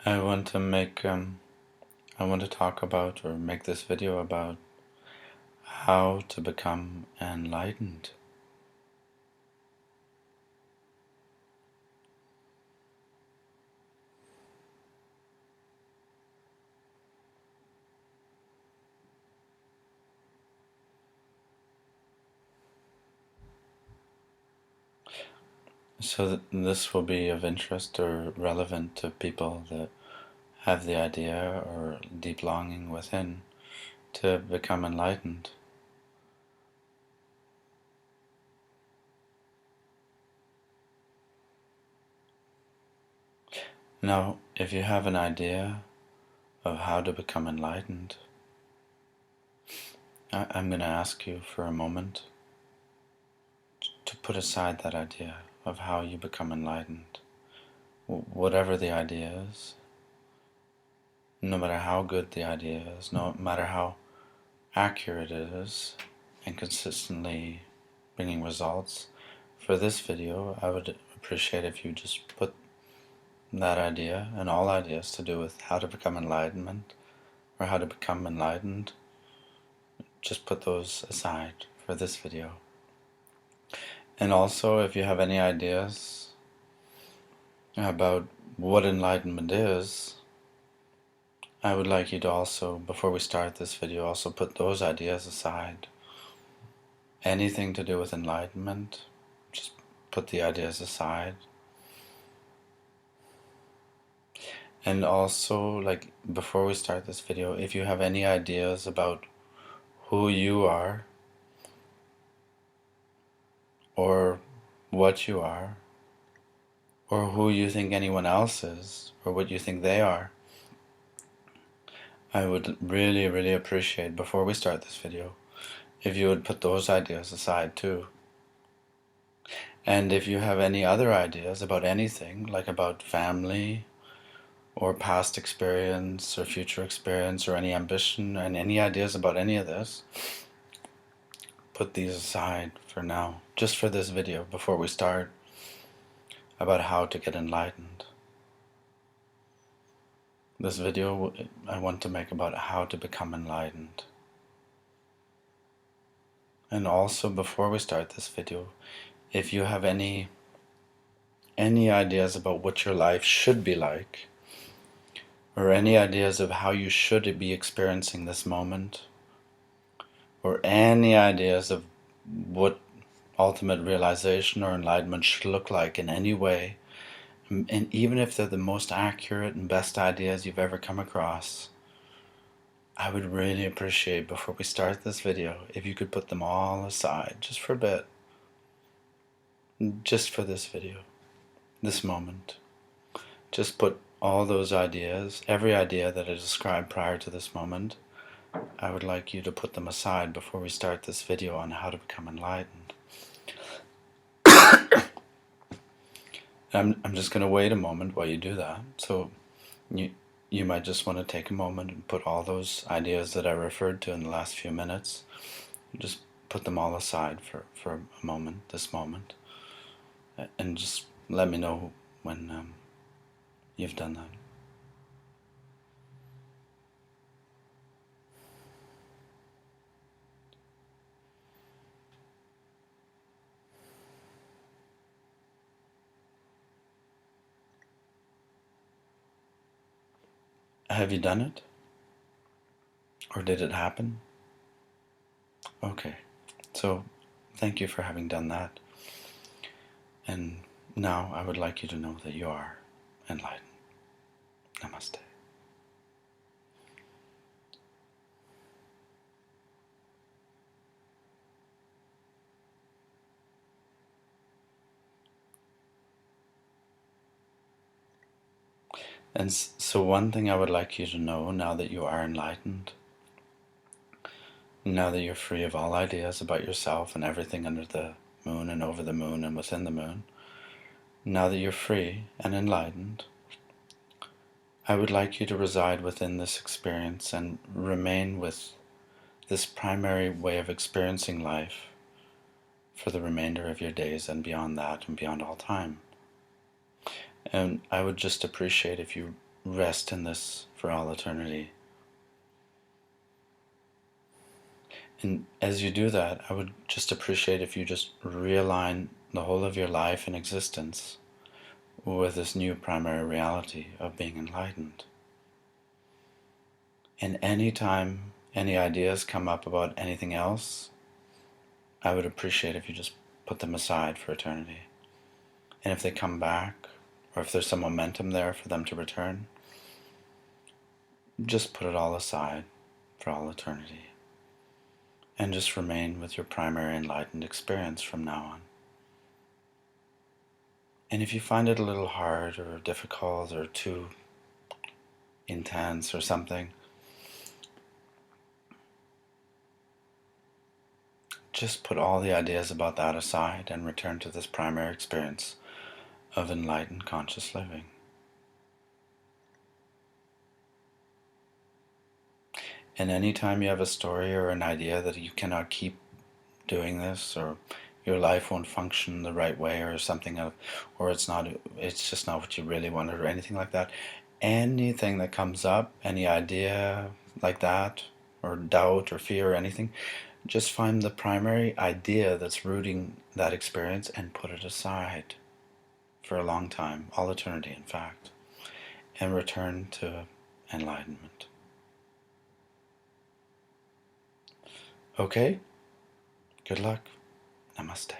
I want to talk about or make this video about how to become enlightened. So this will be of interest or relevant to people that have the idea or deep longing within to become enlightened. Now, if you have an idea of how to become enlightened, I'm going to ask you for a moment to put aside that idea of how you become enlightened. Whatever the idea is, no matter how good the idea is, no matter how accurate it is, and consistently bringing results, for this video I would appreciate if you just put that idea and all ideas to do with how to become enlightenment or how to become enlightened, just put those aside for this video. And also, if you have any ideas about what enlightenment is, I would like you to also, before we start this video, also put those ideas aside. Anything to do with enlightenment, just put the ideas aside. And also, like, before we start this video, if you have any ideas about who you are or what you are or who you think anyone else is or what you think they are, I would really, really appreciate, before we start this video, if you would put those ideas aside too. And if you have any other ideas about anything, like about family or past experience or future experience or any ambition and any ideas about any of this, put these aside for now, just for this video before we start about how to get enlightened. This video I want to make about how to become enlightened. And also, before we start this video, if you have any ideas about what your life should be like, or any ideas of how you should be experiencing this moment, or any ideas of what ultimate realization or enlightenment should look like in any way, and even if they're the most accurate and best ideas you've ever come across, I would really appreciate, before we start this video, if you could put them all aside just for a bit, just for this video, this moment. Just put all those ideas, every idea that I described prior to this moment, I would like you to put them aside before we start this video on how to become enlightened. I'm just going to wait a moment while you do that. So you might just want to take a moment and put all those ideas that I referred to in the last few minutes, just put them all aside for a moment, this moment, and just let me know when you've done that. Have you done it? Or did it happen? Okay, so thank you for having done that. And now I would like you to know that you are enlightened. Namaste. And so one thing I would like you to know, now that you are enlightened, now that you're free of all ideas about yourself and everything under the moon and over the moon and within the moon, now that you're free and enlightened, I would like you to reside within this experience and remain with this primary way of experiencing life for the remainder of your days and beyond that and beyond all time. And I would just appreciate if you rest in this for all eternity. And as you do that, I would just appreciate if you just realign the whole of your life and existence with this new primary reality of being enlightened. And anytime any ideas come up about anything else, I would appreciate if you just put them aside for eternity. And if they come back, or if there's some momentum there for them to return, just put it all aside for all eternity. And just remain with your primary enlightened experience from now on. And if you find it a little hard or difficult or too intense or something, just put all the ideas about that aside and return to this primary experience of enlightened conscious living. And anytime you have a story or an idea that you cannot keep doing this, or your life won't function the right way, or something, or it's just not what you really wanted, or anything like that, anything that comes up, any idea like that, or doubt or fear or anything, just find the primary idea that's rooting that experience and put it aside for a long time, all eternity in fact, and return to enlightenment. Okay? Good luck. Namaste.